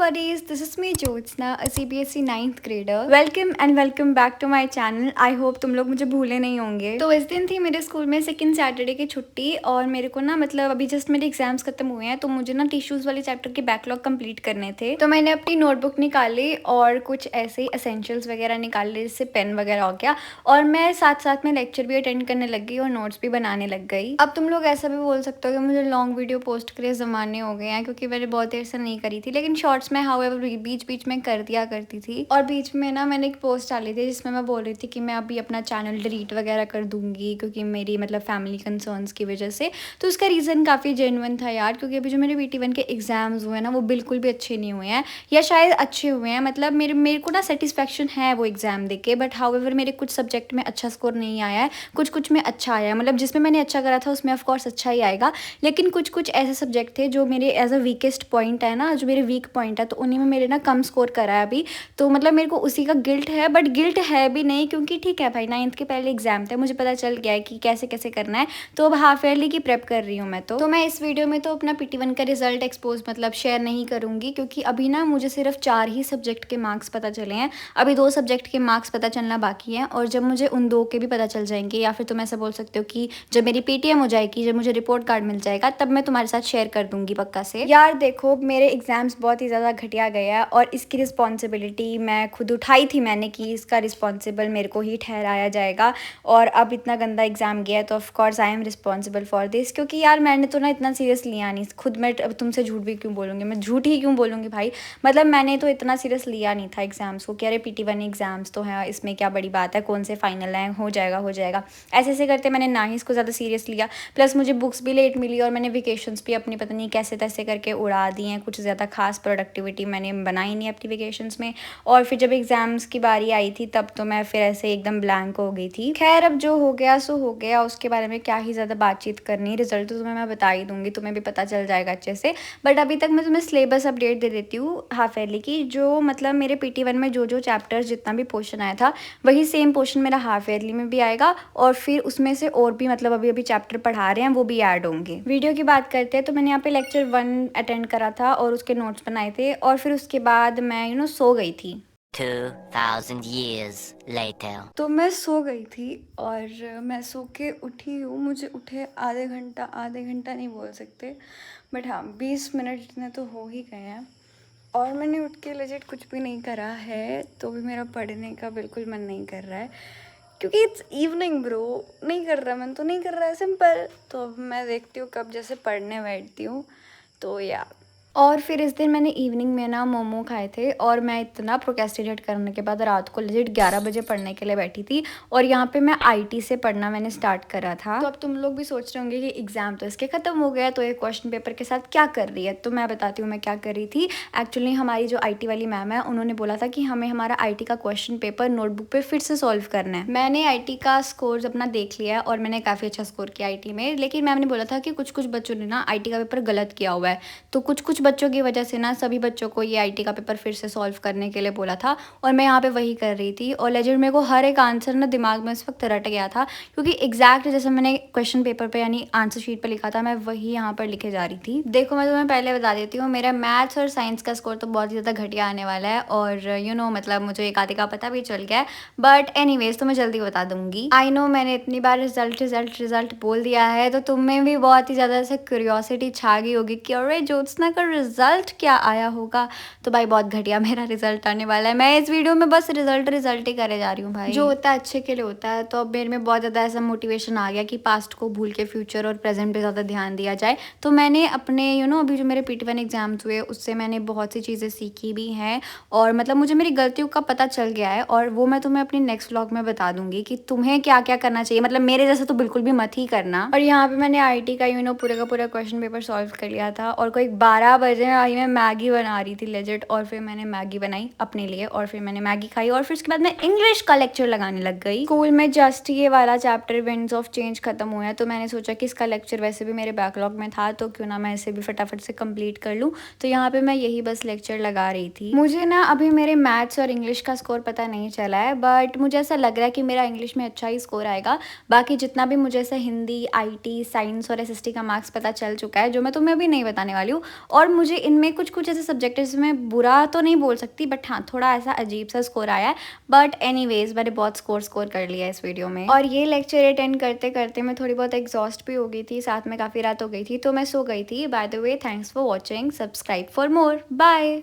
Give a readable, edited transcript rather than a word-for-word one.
buddies, this is me Jyotsna, a CBSE 9th grader. Welcome and welcome back to my channel. I hope तुम लोग मुझे भूले नहीं होंगे। तो इस दिन थी मेरे स्कूल में सेकंड सैटरडे की छुट्टी और मेरे को ना मतलब अभी जस्ट मेरे एग्जाम्स खत्म हुए हैं तो मुझे ना टिश्यूज़ वाले चैप्टर के बैकलॉग कंप्लीट करने थे। तो मैंने अपनी नोटबुक निकाली और कुछ ऐसे ही एसेंशियल्स वगैरह निकाल लिए, जैसे पेन वगैरह हो गया, और मैं साथ साथ में लेक्चर भी अटेंड करने लग गई और नोट्स भी बनाने लग गई। अब तुम लोग ऐसा भी बोल सकते हो कि मुझे लॉन्ग वीडियो पोस्ट करे ज़माने हो गए हैं, क्योंकि मैंने बहुत देर से नहीं करी थी, लेकिन शॉर्ट्स में हाउएवर बीच बीच में कर दिया करती थी। और बीच में ना मैंने एक पोस्ट डाली थी जिसमें मैं बोल रही थी कि मैं अभी अपना चैनल डिलीट वगैरह कर दूंगी क्योंकि मेरी मतलब फैमिली कंसर्न्स की वजह से। तो उसका रीज़न काफ़ी जेन्युइन था यार, क्योंकि अभी जो मेरे BT1 के एग्जाम्स हुए हैं ना वो बिल्कुल भी अच्छे नहीं हुए हैं, या शायद अच्छे हुए हैं। मतलब मेरे को ना सेटिस्फेक्शन है वो एग्ज़ाम देके, बट हाउएवर मेरे कुछ सब्जेक्ट में अच्छा स्कोर नहीं आया है, कुछ कुछ में अच्छा आया है। मतलब जिसमें मैंने अच्छा करा था उसमें ऑफकोर्स अच्छा ही आएगा, लेकिन कुछ कुछ ऐसे सब्जेक्ट थे जो मेरे एज अ वीकेस्ट पॉइंट है ना, जो मेरे वीक पॉइंट है, तो उन्हीं में मेरे ना कम स्कोर करा है अभी। तो मतलब मेरे को उसी का गिल्ट है, बट गिल्ट है भी नहीं, क्योंकि ठीक है भाई 9th के पहले एग्जाम थे, मुझे पता चल गया है कि कैसे कैसे करना है। तो अब हाफ ईयरली की प्रेप कर रही हूँ मैं। तो मैं इस वीडियो में तो अपना PT1 का रिजल्ट एक्सपोज मतलब शेयर नहीं करूँगी, क्योंकि अभी ना मुझे सिर्फ 4 ही सब्जेक्ट के मार्क्स पता चले हैं। अभी 2 सब्जेक्ट के मार्क्स पता चलना बाकी है, और जब मुझे उन 2 के भी पता चल जाएंगे, या फिर तुम ऐसा बोल सकते हो कि जब मेरी PTM हो जाएगी, जब मुझे रिपोर्ट कार्ड मिल जाएगा, तब मैं तुम्हारे साथ शेयर कर दूंगी पक्का से। यार देखो, मेरे एग्जाम्स बहुत ही ज़्यादा घटिया गए हैं और इसकी रिस्पॉन्सिबिलिटी मैं खुद उठाई थी मैंने, कि इसका रिस्पॉन्सिबल मेरे को ही ठहराया जाएगा। और अब इतना गंदा एग्जाम गया है तो of course I am responsible for this, क्योंकि यार मैंने तो ना इतना सीरियस लिया नहीं खुद। मैं अब तुमसे झूठ भी क्यों बोलूँगी, मैं झूठ ही क्यों बोलूँगी भाई। मतलब मैंने तो इतना सीरियस लिया नहीं था एग्जाम्स को, कि अरे PT1 एग्जाम्स तो हैं, इसमें क्या बड़ी बात है, कौन से फाइनल हैं, हो जाएगा हो जाएगा, ऐसे ऐसे करते मैंने ना ही इसको ज़्यादा सीरियस लिया। प्लस मुझे बुक्स भी लेट मिली और मैंने वेकेशंस भी अपनी पता नहीं कैसे तैसे करके उड़ा दी हैं। कुछ ज़्यादा खास प्रोडक्टिविटी मैंने बनाई नहीं अपनी वेकेशंस में, और फिर जब एग्ज़ाम्स की बारी आई थी तब तो मैं फिर ऐसे एकदम ब्लैंक हो गई थी। खैर अब जो हो गया सो हो गया, उसके बारे में क्या ही ज़्यादा बातचीत करनी। रिजल्ट तो तुम्हें मैं बता ही दूंगी, तुम्हें भी पता चल जाएगा अच्छे से। बट अभी तक मैं तुम्हें सिलेबस अपडेट दे देती हूँ हाफ ईयरली की। जो मतलब मेरे PT1 में जो जो चैप्टर्स जितना भी पोर्शन आया था वही सेम पोर्शन मेरा हाफ ईयरली में भी आएगा, और फिर उसमें से और भी मतलब अभी अभी चैप्टर पढ़ा रहे हैं वो भी ऐड होंगे। वीडियो की बात करते हैं तो मैंने यहाँ पे लेक्चर 1 अटेंड करा था और उसके नोट्स बनाए थे, और फिर उसके बाद मैं सो गई थी। 2000 years later. तो मैं सो गई थी और मैं सो के उठी हूँ। मुझे उठे आधे घंटा नहीं बोल सकते, बट हाँ 20 मिनट इतने तो हो ही गए हैं। और मैंने उठ के लेजिट कुछ भी नहीं करा है, तो भी मेरा पढ़ने का बिल्कुल मन नहीं कर रहा है, क्योंकि इट्स इवनिंग ब्रो। नहीं कर रहा मन, तो नहीं कर रहा है, सिंपल। तो अब मैं देखती हूँ कब जैसे पढ़ने बैठती हूँ। तो या और फिर इस दिन मैंने इवनिंग में ना मोमो खाए थे, और मैं इतना प्रोक्रेस्टिनेट करने के बाद रात को लेजिट 11 बजे पढ़ने के लिए बैठी थी। और यहाँ पे मैं IT से पढ़ना मैंने स्टार्ट करा था। तो अब तुम लोग भी सोच रहे होंगे कि एग्ज़ाम तो इसके ख़त्म हो गया, तो ये क्वेश्चन पेपर के साथ क्या कर रही है। तो मैं बताती हूँ मैं क्या कर रही थी। एक्चुअली हमारी जो IT वाली मैम है उन्होंने बोला था कि हमें हमारा IT का क्वेश्चन पेपर नोटबुक पर फिर से सॉल्व करना है। मैंने IT का स्कोर अपना देख लिया है और मैंने काफ़ी अच्छा स्कोर किया IT में, लेकिन मैम ने बोला था कि कुछ कुछ बच्चों ने ना IT का पेपर गलत किया हुआ है। तो कुछ कुछ बच्चों की वजह से ना सभी बच्चों को ये IT का पेपर फिर से सॉल्व करने के लिए बोला था, और मैं यहाँ पे वही कर रही थी। और लेजिट मेरे को हर एक आंसर ना दिमाग में उस वक्त रट गया था, क्योंकि एग्जैक्ट जैसे मैंने क्वेश्चन पेपर पे यानी आंसर शीट पे लिखा था मैं वही यहाँ पर लिखे जा रही थी। देखो मैं तुम्हें पहले बता देती हूँ, मेरा मैथ्स और साइंस का स्कोर तो बहुत ही ज़्यादा घटिया आने वाला है, और मतलब मुझे एक आधे का पता भी चल गया है, बट एनीवेज तो मैं जल्दी बता दूंगी। आई नो मैंने इतनी बार रिजल्ट बोल दिया है, तो तुम्हें भी बहुत ही ज़्यादा ऐसे क्यूरियोसिटी छा गई होगी कि अरे ज्योत्सना का रिजल्ट क्या आया होगा। तो भाई बहुत घटिया मेरा रिजल्ट आने वाला है। मैं इस वीडियो में बस रिजल्ट ही करे जा रही हूँ भाई, जो होता है अच्छे के लिए होता है। तो अब मेरे में बहुत ज़्यादा ऐसा मोटिवेशन आ गया कि पास्ट को भूल के फ्यूचर और प्रेजेंट पे ज़्यादा ध्यान दिया जाए। तो मैंने अपने अभी जो मेरे PT1 एग्जाम्स हुए उससे मैंने बहुत सी चीज़ें सीखी भी हैं, और मतलब मुझे मेरी गलतियों का पता चल गया है, और वो मैं तुम्हें अपनी नेक्स्ट व्लॉग में बता दूंगी कि तुम्हें क्या क्या करना चाहिए। मतलब मेरे जैसा तो बिल्कुल भी मत ही करना। और यहाँ पे मैंने IT का पूरे का पूरा क्वेश्चन पेपर सॉल्व कर लिया था, और कोई 12 बजे आई मैं मैगी बना रही थी लेजिट, और फिर मैंने मैगी बनाई अपने लिए, और फिर मैंने मैगी खाई, और फिर उसके बाद मैं इंग्लिश का लेक्चर लगाने लग गई। स्कूल में जस्ट ये वाला चैप्टर विंड्स ऑफ चेंज खत्म हुआ है, तो मैंने सोचा कि इसका लेक्चर वैसे भी मेरे बैकलॉग में था, तो क्यों ना मैं इसे भी फटाफट से कंप्लीट कर लूँ। तो यहाँ पे मैं यही बस लेक्चर लगा रही थी। मुझे ना अभी मेरे मैथ्स और इंग्लिश का स्कोर पता नहीं चला है, बट मुझे ऐसा लग रहा है कि मेरा इंग्लिश में अच्छा ही स्कोर आएगा। बाकी जितना भी मुझे ऐसा हिंदी, IT, साइंस और SST का मार्क्स पता चल चुका है, जो मैं तुम्हें अभी नहीं बताने वाली हूँ। और और मुझे इनमें कुछ कुछ ऐसे सब्जेक्ट है जिसमें बुरा तो नहीं बोल सकती, बट हाँ थोड़ा ऐसा अजीब सा स्कोर आया है। बट एनीवेज मैंने बहुत स्कोर कर लिया इस वीडियो में। और ये लेक्चर अटेंड करते करते मैं थोड़ी बहुत एग्जॉस्ट भी हो गई थी, साथ में काफ़ी रात हो गई थी तो मैं सो गई थी। By the way, thanks for watching, subscribe for more, bye.